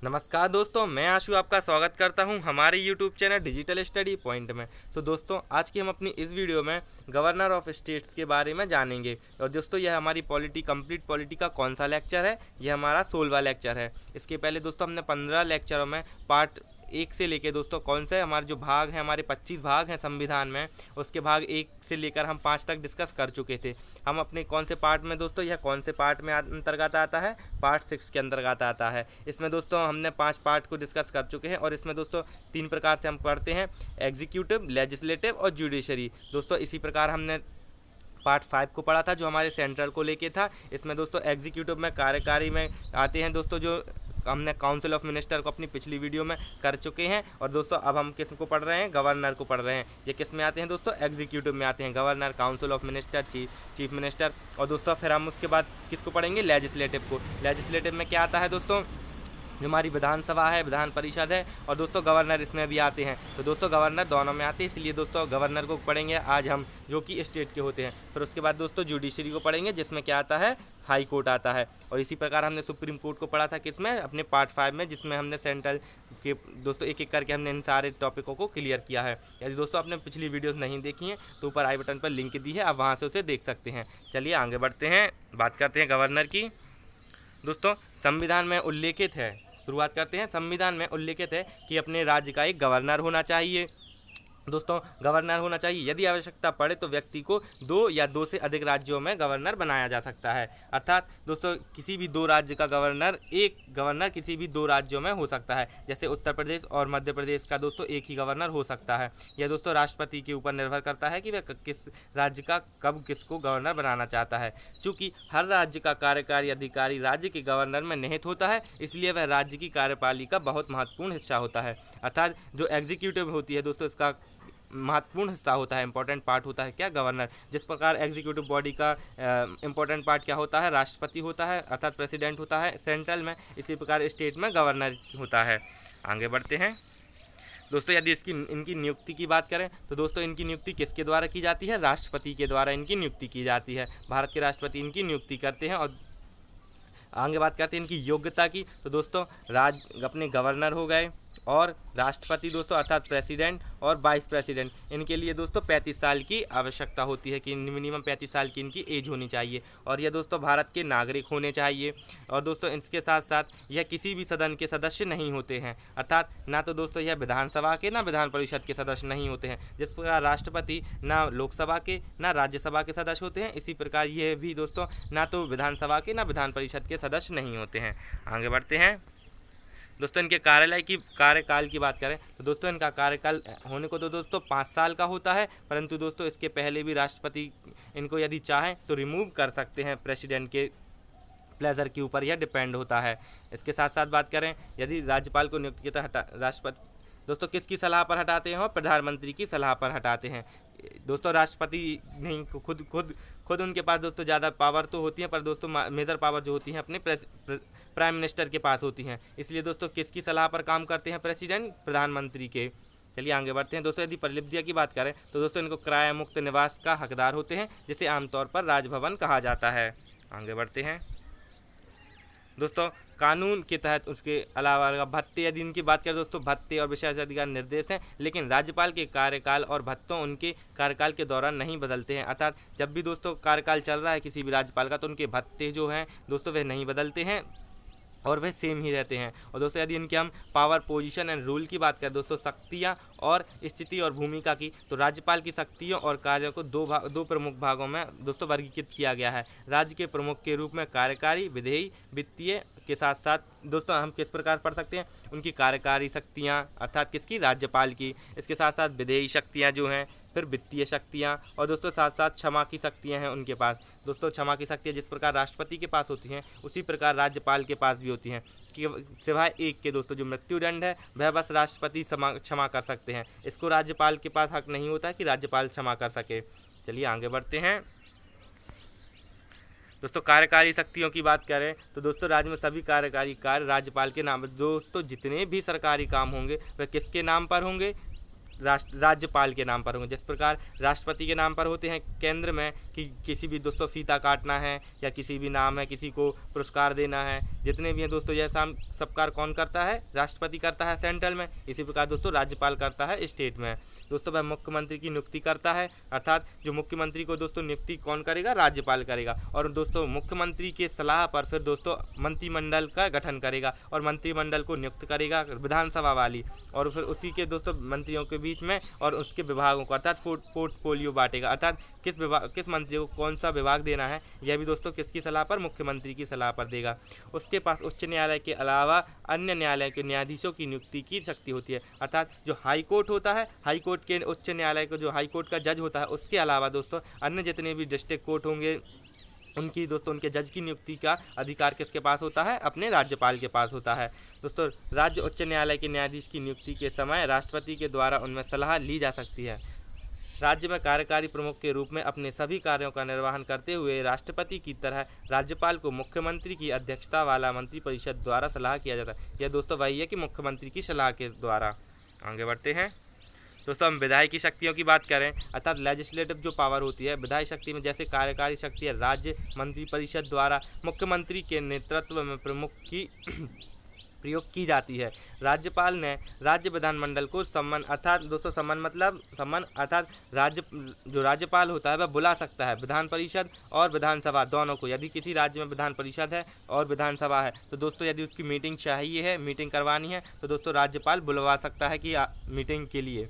नमस्कार दोस्तों, मैं आशु आपका स्वागत करता हूं हमारे YouTube channel digital study point में। तो दोस्तों, आज की हम अपनी इस वीडियो में गवर्नर ऑफ स्टेट्स के बारे में जानेंगे। और दोस्तों, यह हमारी कंप्लीट पॉलिटी का कौन सा लेक्चर है? यह हमारा 16वां लेक्चर है। इसके पहले दोस्तों हमने 15 लेक्चरों में पार्ट 1 से लेकर दोस्तों कौन से हमारे जो भाग हैं, हमारे 25 भाग हैं संविधान में, उसके भाग 1 से लेकर हम 5 तक डिस्कस कर चुके थे। हम अपने कौन से पार्ट में दोस्तों, यह कौन से पार्ट में अंतर्गत आता है? पार्ट 6 के अंतर्गत आता है। इसमें दोस्तों हमने 5 पार्ट को डिस्कस कर चुके हैं और इसमें दोस्तों 3 प्रकार से हम पढ़ते हैं: एग्जीक्यूटिव, लेजिस्लेटिव और जुडिशरी। दोस्तों इसी प्रकार हमने पार्ट 5 को पढ़ा था जो हमारे सेंट्रल को लेके था। इसमें दोस्तों एग्जीक्यूटिव में कार्यकारी में आते हैं दोस्तों, जो हमने काउंसिल ऑफ मिनिस्टर को अपनी पिछली वीडियो में कर चुके हैं। और दोस्तों अब हम किस को पढ़ रहे हैं? गवर्नर को पढ़ रहे हैं। ये किस में आते हैं दोस्तों? एग्जीक्यूटिव में आते हैं। Governor, council of minister, chief minister. और दोस्तों फिर हम उसके बाद किसको पढ़ेंगे? लेजिस्लेटिव को। लेजिस्लेटिव में क्या आता है दोस्तों? जो हमारी विधानसभा है, विधान परिषद है। और दोस्तों गवर्नर इसमें भी आते हैं। तो दोस्तों गवर्नर दोनों में आते हैं, इसलिए दोस्तों गवर्नर को पढ़ेंगे आज हम, जो कि स्टेट के होते हैं। फिर उसके बाद दोस्तों जुडिशरी को पढ़ेंगे, जिसमें क्या आता है? हाई कोर्ट आता है। और इसी प्रकार हमने सुप्रीम कोर्ट को पढ़ा था किसमें? अपने पार्ट 5 में, जिसमें हमने सेंट्रल के दोस्तों एक एक करके हमने इन सारे टॉपिकों को क्लियर किया है। यदि दोस्तों आपने पिछली वीडियोस नहीं देखी हैं तो ऊपर आई बटन पर लिंक दी है, आप वहाँ से उसे देख सकते हैं। चलिए आगे बढ़ते हैं, बात करते हैं गवर्नर की। दोस्तों संविधान में उल्लेखित है, शुरुआत करते हैं। संविधान में उल्लेखित है कि अपने राज्य का एक गवर्नर होना चाहिए। दोस्तों गवर्नर होना चाहिए। यदि आवश्यकता पड़े तो व्यक्ति को 2 या 2 से अधिक राज्यों में गवर्नर बनाया जा सकता है। अर्थात दोस्तों किसी भी 2 राज्य का गवर्नर, एक गवर्नर किसी भी 2 राज्यों में हो सकता है। जैसे उत्तर प्रदेश और मध्य प्रदेश का दोस्तों एक ही गवर्नर हो सकता है। यह दोस्तों राष्ट्रपति के ऊपर निर्भर करता है कि वह किस राज्य का कब किसको गवर्नर बनाना चाहता है। चूँकि हर राज्य का कार्यकारी अधिकारी राज्य के गवर्नर में निहित होता है, इसलिए वह राज्य की कार्यपालिका का बहुत महत्वपूर्ण हिस्सा होता है। अर्थात जो एग्जीक्यूटिव होती है दोस्तों, इसका महत्वपूर्ण हिस्सा होता है, इंपॉर्टेंट पार्ट होता है क्या? गवर्नर। जिस प्रकार एग्जीक्यूटिव बॉडी का इंपॉर्टेंट पार्ट क्या होता है? राष्ट्रपति होता है, अर्थात प्रेसिडेंट होता है सेंट्रल में। इसी प्रकार स्टेट में गवर्नर होता है। आगे बढ़ते हैं दोस्तों। यदि इनकी नियुक्ति की बात करें तो दोस्तों इनकी नियुक्ति किसके द्वारा की जाती है? राष्ट्रपति के द्वारा इनकी नियुक्ति की जाती है। भारत के राष्ट्रपति इनकी नियुक्ति करते हैं। और आगे बात करते हैं इनकी योग्यता की। तो दोस्तों अपने गवर्नर हो गए और राष्ट्रपति दोस्तों अर्थात प्रेसिडेंट और वाइस प्रेसिडेंट, इनके लिए दोस्तों 35 साल की आवश्यकता होती है कि मिनिमम 35 साल की इनकी एज होनी चाहिए। और यह दोस्तों भारत के नागरिक होने चाहिए। और दोस्तों इसके साथ साथ यह किसी भी सदन के सदस्य नहीं होते हैं। अर्थात ना तो दोस्तों यह विधानसभा के, ना विधान परिषद के सदस्य नहीं होते हैं। जिस प्रकार राष्ट्रपति ना लोकसभा के, ना राज्यसभा के सदस्य होते हैं, इसी प्रकार यह भी दोस्तों ना तो विधानसभा के, ना विधान परिषद के सदस्य नहीं होते हैं। आगे बढ़ते हैं दोस्तों। इनके कार्यकाल की बात करें तो दोस्तों इनका कार्यकाल होने को तो दोस्तों 5 साल का होता है, परंतु दोस्तों इसके पहले भी राष्ट्रपति इनको यदि चाहें तो रिमूव कर सकते हैं। प्रेसिडेंट के प्लेजर के ऊपर यह डिपेंड होता है। इसके साथ साथ बात करें, यदि राज्यपाल को नियुक्त किया राष्ट्रपति दोस्तों किसकी सलाह पर हटाते हैं? और प्रधानमंत्री की सलाह पर हटाते हैं। दोस्तों राष्ट्रपति नहीं, खुद उनके पास दोस्तों ज़्यादा पावर तो होती है, पर दोस्तों मेजर पावर जो होती है अपने प्राइम मिनिस्टर के पास होती हैं। इसलिए दोस्तों किसकी सलाह पर काम करते हैं? प्रेसिडेंट, प्रधानमंत्री के। चलिए आगे बढ़ते हैं दोस्तों। यदि परिलिप्तिया की बात करें तो दोस्तों इनको किराया मुक्त निवास का हकदार होते हैं, जिसे आमतौर पर राजभवन कहा जाता है। आगे बढ़ते हैं दोस्तों। कानून के तहत उसके अलावा भत्ते, यदि इनकी बात करें दोस्तों, भत्ते और विशेषाधिकार निर्देश हैं, लेकिन राज्यपाल के कार्यकाल और भत्तों उनके कार्यकाल के दौरान नहीं बदलते हैं। अर्थात जब भी दोस्तों कार्यकाल चल रहा है किसी भी राज्यपाल का, तो उनके भत्ते जो हैं दोस्तों वह नहीं बदलते हैं और वह सेम ही रहते हैं। और दोस्तों यदि इनके हम पावर, पोजीशन एंड रूल की बात करें दोस्तों, शक्तियां और स्थिति और भूमिका की, तो राज्यपाल की शक्तियों और कार्यों को दो प्रमुख भागों में दोस्तों वर्गीकृत किया गया है। राज्य के प्रमुख के रूप में कार्यकारी, विधेयी, वित्तीय के साथ साथ दोस्तों हम किस प्रकार पढ़ सकते हैं? उनकी कार्यकारी शक्तियाँ अर्थात किसकी? राज्यपाल की। इसके साथ साथ विधेयी शक्तियाँ जो हैं, फिर वित्तीय शक्तियाँ, और दोस्तों साथ साथ क्षमा की शक्तियाँ हैं उनके पास। दोस्तों क्षमा की शक्तियाँ जिस प्रकार राष्ट्रपति के पास होती हैं, उसी प्रकार राज्यपाल के पास भी होती हैं। कि सिवाय एक के दोस्तों जो मृत्युदंड है वह बस राष्ट्रपति क्षमा कर सकते हैं। इसको राज्यपाल के पास हक नहीं होता कि राज्यपाल क्षमा कर सके। चलिए आगे बढ़ते हैं दोस्तों। कार्यकारी शक्तियों की बात करें तो दोस्तों राज्य में सभी कार्यकारी कार्य राज्यपाल के नाम, दोस्तों जितने भी सरकारी काम होंगे वह किसके नाम पर होंगे? राज्यपाल के नाम पर होंगे। जिस प्रकार राष्ट्रपति के नाम पर होते हैं केंद्र में कि किसी भी दोस्तों फीता काटना है या किसी भी नाम है, किसी को पुरस्कार देना है, जितने भी हैं दोस्तों यह सब कार्य कौन करता है? राष्ट्रपति करता है सेंट्रल में। इसी प्रकार दोस्तों राज्यपाल करता है स्टेट में। दोस्तों वह मुख्यमंत्री की नियुक्ति करता है, अर्थात जो मुख्यमंत्री को दोस्तों नियुक्ति कौन करेगा? राज्यपाल करेगा। और दोस्तों मुख्यमंत्री के सलाह पर फिर दोस्तों मंत्रिमंडल का गठन करेगा और मंत्रिमंडल को नियुक्त करेगा विधानसभा वाली, और फिर उसी के दोस्तों मंत्रियों के बीच में और उसके विभागों को अर्थात पोर्टफोलियो बांटेगा, अर्थात किस मंत्री को कौन सा विभाग देना है यह भी दोस्तों किसकी सलाह पर? मुख्यमंत्री की सलाह पर देगा। उसके पास उच्च न्यायालय के अलावा अन्य न्यायालय के न्यायाधीशों की नियुक्ति की शक्ति होती है, अर्थात जो हाई कोर्ट होता है, हाई कोर्ट के उच्च न्यायालय को जो हाई कोर्ट का जज होता है उसके अलावा दोस्तों अन्य जितने भी डिस्ट्रिक्ट कोर्ट होंगे उनकी दोस्तों उनके जज की नियुक्ति का अधिकार किसके पास होता है? अपने राज्यपाल के पास होता है। दोस्तों राज्य उच्च न्यायालय के न्यायाधीश की नियुक्ति के समय राष्ट्रपति के द्वारा उनमें सलाह ली जा सकती है। राज्य में कार्यकारी प्रमुख के रूप में अपने सभी कार्यों का निर्वहन करते हुए राष्ट्रपति की तरह राज्यपाल को मुख्यमंत्री की अध्यक्षता वाला मंत्रिपरिषद द्वारा सलाह किया जाता है। यह दोस्तों वही है कि मुख्यमंत्री की सलाह के द्वारा। आगे बढ़ते हैं दोस्तों, हम विधायी की शक्तियों की बात करें, अर्थात लेजिस्लेटिव जो पावर होती है विधायी शक्ति में, जैसे कार्यकारी शक्ति है राज्य मंत्रिपरिषद द्वारा मुख्यमंत्री के नेतृत्व में प्रमुख की प्रयोग की जाती है। राज्यपाल ने राज्य विधानमंडल को सम्मान, अर्थात दोस्तों सम्मान अर्थात जो राज्यपाल होता है वह बुला सकता है विधान परिषद और विधानसभा दोनों को। यदि किसी राज्य में विधान परिषद है और विधानसभा है तो दोस्तों यदि उसकी मीटिंग चाहिए है, मीटिंग करवानी है तो दोस्तों राज्यपाल बुलवा सकता है कि मीटिंग के लिए।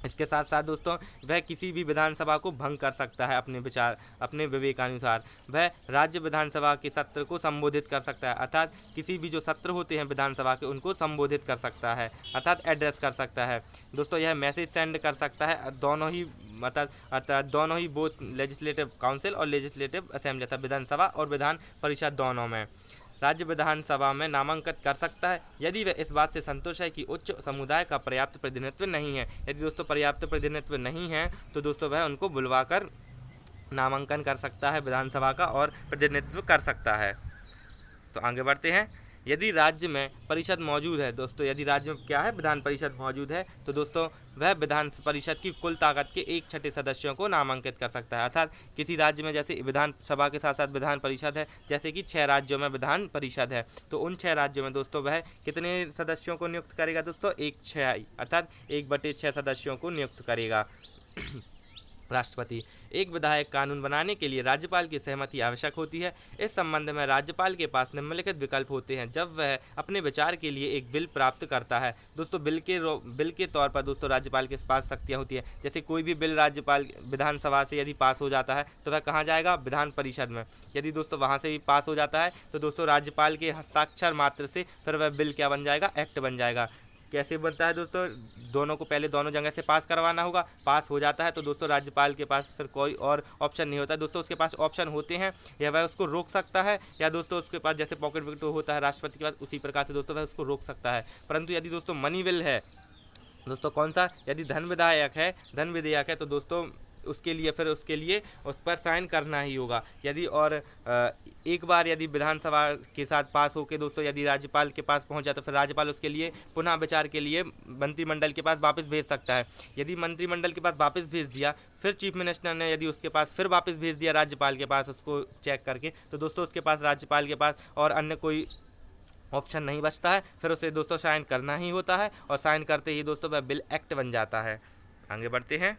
इसके साथ साथ दोस्तों वह किसी भी विधानसभा को भंग कर सकता है अपने विवेकानुसार। वह राज्य विधानसभा के सत्र को संबोधित कर सकता है, अर्थात किसी भी जो सत्र होते हैं विधानसभा के उनको संबोधित कर सकता है, अर्थात एड्रेस कर सकता है। दोस्तों यह मैसेज सेंड कर सकता है दोनों ही, अर्थात दोनों ही, बोथ लेजिस्लेटिव काउंसिल और लेजिस्लेटिव असेंबली अर्थात विधानसभा और विधान परिषद दोनों में। राज्य विधानसभा में नामांकित कर सकता है यदि वह इस बात से संतुष्ट है कि उच्च समुदाय का पर्याप्त प्रतिनिधित्व नहीं है। यदि दोस्तों पर्याप्त प्रतिनिधित्व नहीं है तो दोस्तों वह उनको बुलवाकर नामांकन कर सकता है विधानसभा का और प्रतिनिधित्व कर सकता है। तो आगे बढ़ते हैं, यदि राज्य में परिषद मौजूद है, दोस्तों यदि राज्य में क्या है? विधान परिषद मौजूद है तो दोस्तों वह विधान परिषद की कुल ताकत के 1/6 सदस्यों को नामांकित कर सकता है। अर्थात किसी राज्य में जैसे विधानसभा के साथ साथ विधान परिषद है, जैसे कि 6 राज्यों में विधान परिषद है, तो उन 6 राज्यों में दोस्तों वह कितने सदस्यों को नियुक्त करेगा? दोस्तों 1/6 अर्थात 1/6 सदस्यों को नियुक्त करेगा राष्ट्रपति। एक विधायक कानून बनाने के लिए राज्यपाल की सहमति आवश्यक होती है। इस संबंध में राज्यपाल के पास निम्नलिखित विकल्प होते हैं जब वह अपने विचार के लिए एक बिल प्राप्त करता है। दोस्तों बिल के तौर पर दोस्तों राज्यपाल के पास शक्तियाँ होती हैं। जैसे कोई भी बिल राज्यपाल विधानसभा से यदि पास हो जाता है तो वह कहाँ जाएगा? विधान परिषद में। यदि दोस्तों वहाँ से भी पास हो जाता है तो दोस्तों राज्यपाल के हस्ताक्षर मात्र से फिर वह बिल क्या बन जाएगा? एक्ट बन जाएगा। कैसे बनता है दोस्तों? दोनों को पहले दोनों जगह से पास करवाना होगा, पास हो जाता है तो दोस्तों राज्यपाल के पास फिर कोई और ऑप्शन नहीं होता। दोस्तों उसके पास ऑप्शन होते हैं, या वह उसको रोक सकता है, या दोस्तों उसके पास जैसे पॉकेट विक्टो होता है राष्ट्रपति के पास उसी प्रकार से दोस्तों वह उसको रोक सकता है। परंतु यदि दोस्तों मनी बिल है, दोस्तों कौन सा? यदि धन विधेयक है तो दोस्तों उसके लिए उस पर साइन करना ही होगा। यदि और एक बार यदि विधानसभा के साथ पास होकर दोस्तों यदि राज्यपाल के पास पहुंच जाए तो फिर राज्यपाल उसके लिए पुनः विचार के लिए मंत्रिमंडल के पास वापस भेज सकता है। यदि मंत्रिमंडल के पास वापस भेज दिया, फिर चीफ मिनिस्टर ने यदि उसके पास फिर वापस भेज दिया राज्यपाल के पास उसको चेक करके, तो दोस्तों उसके पास राज्यपाल के पास और अन्य कोई ऑप्शन नहीं बचता है, फिर उसे दोस्तों साइन करना ही होता है, और साइन करते ही दोस्तों वह बिल एक्ट बन जाता है। आगे बढ़ते हैं,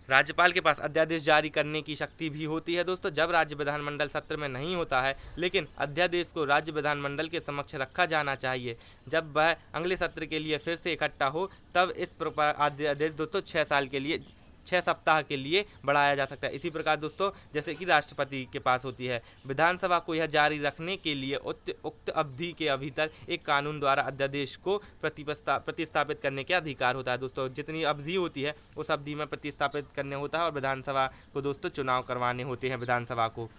राज्यपाल के पास अध्यादेश जारी करने की शक्ति भी होती है। दोस्तों जब राज्य विधानमंडल सत्र में नहीं होता है लेकिन अध्यादेश को राज्य विधानमंडल के समक्ष रखा जाना चाहिए, जब वह अगले सत्र के लिए फिर से इकट्ठा हो, तब इस प्रकार अध्यादेश दोस्तों 6 सप्ताह के लिए बढ़ाया जा सकता है। इसी प्रकार दोस्तों जैसे कि राष्ट्रपति के पास होती है, विधानसभा को यह जारी रखने के लिए उक्त अवधि के भीतर एक कानून द्वारा अध्यादेश को प्रतिस्थापित करने के अधिकार होता है। दोस्तों जितनी अवधि होती है उस अवधि में प्रतिस्थापित करने होता है, और विधानसभा को दोस्तों चुनाव करवाने होते हैं विधानसभा को।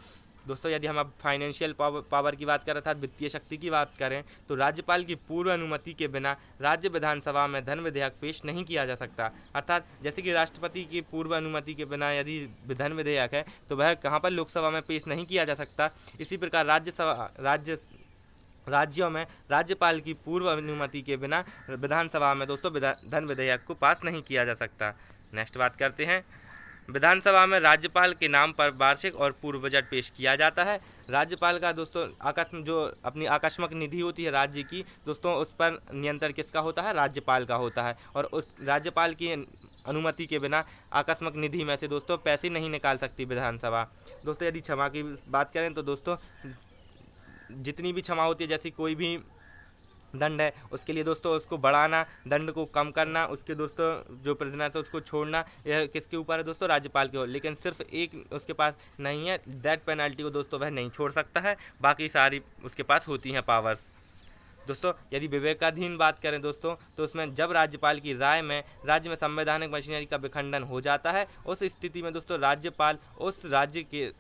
दोस्तों यदि हम अब फाइनेंशियल पावर की बात करें अर्थात वित्तीय शक्ति की बात करें, तो राज्यपाल की पूर्व अनुमति के बिना राज्य विधानसभा में धन विधेयक पेश नहीं किया जा सकता। अर्थात जैसे कि राष्ट्रपति की पूर्व अनुमति के बिना यदि धन विधेयक है तो वह कहाँ पर लोकसभा में पेश नहीं किया जा सकता। इसी प्रकार राज्यों में राज्यपाल की पूर्व अनुमति के बिना विधानसभा में दोस्तों धन विधेयक को पास नहीं किया जा सकता। नेक्स्ट बात करते हैं, विधानसभा में राज्यपाल के नाम पर वार्षिक और पूर्व बजट पेश किया जाता है। राज्यपाल का दोस्तों अपनी आकस्मिक निधि होती है राज्य की दोस्तों, उस पर नियंत्रण किसका होता है? राज्यपाल का होता है। और उस राज्यपाल की अनुमति के बिना आकस्मिक निधि में से दोस्तों पैसे नहीं निकाल सकती विधानसभा। दोस्तों यदि क्षमा की बात करें तो दोस्तों जितनी भी क्षमा होती है, जैसी कोई भी दंड है उसके लिए दोस्तों उसको बढ़ाना, दंड को कम करना, उसके दोस्तों जो प्रिजनर्स है उसको छोड़ना, यह किसके ऊपर है दोस्तों? राज्यपाल के ऊपर। लेकिन सिर्फ एक उसके पास नहीं है, डेथ पेनल्टी को दोस्तों वह नहीं छोड़ सकता है, बाकी सारी उसके पास होती हैं पावर्स। दोस्तों यदि विवेकाधीन बात करें दोस्तों तो उसमें जब राज्यपाल की राय में राज्य में संवैधानिक मशीनरी का विखंडन हो जाता है, उस स्थिति में दोस्तों राज्यपाल उस राज्य के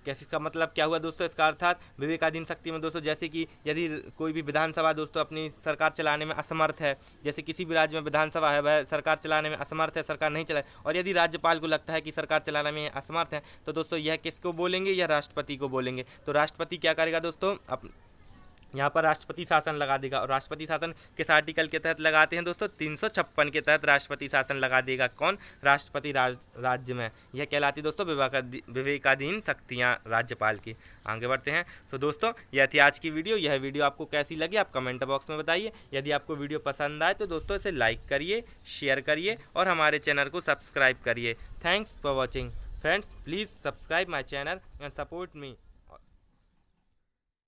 कैसे, इसका मतलब क्या हुआ दोस्तों? इसका अर्थात विवेकाधीन शक्ति में दोस्तों जैसे कि यदि कोई भी विधानसभा दोस्तों अपनी सरकार चलाने में असमर्थ है, जैसे किसी भी राज्य में विधानसभा है वह सरकार चलाने में असमर्थ है, सरकार नहीं चलाए, और यदि राज्यपाल को लगता है कि सरकार चलाने में असमर्थ है तो दोस्तों यह किसको बोलेंगे? यह राष्ट्रपति को बोलेंगे। तो राष्ट्रपति क्या करेगा दोस्तों? यहाँ पर राष्ट्रपति शासन लगा देगा। और राष्ट्रपति शासन किस आर्टिकल के तहत लगाते हैं दोस्तों? 356 के तहत राष्ट्रपति शासन लगा देगा। कौन? राष्ट्रपति राज्य में। यह कहलाती दोस्तों विवेकाधीन शक्तियाँ राज्यपाल की। आगे बढ़ते हैं। तो दोस्तों यह थी आज की वीडियो। यह वीडियो आपको कैसी लगी आप कमेंट बॉक्स में बताइए। यदि आपको वीडियो पसंद आए तो दोस्तों इसे लाइक करिए, शेयर करिए और हमारे चैनल को सब्सक्राइब करिए। Thanks for watching friends, please subscribe my channel and support me.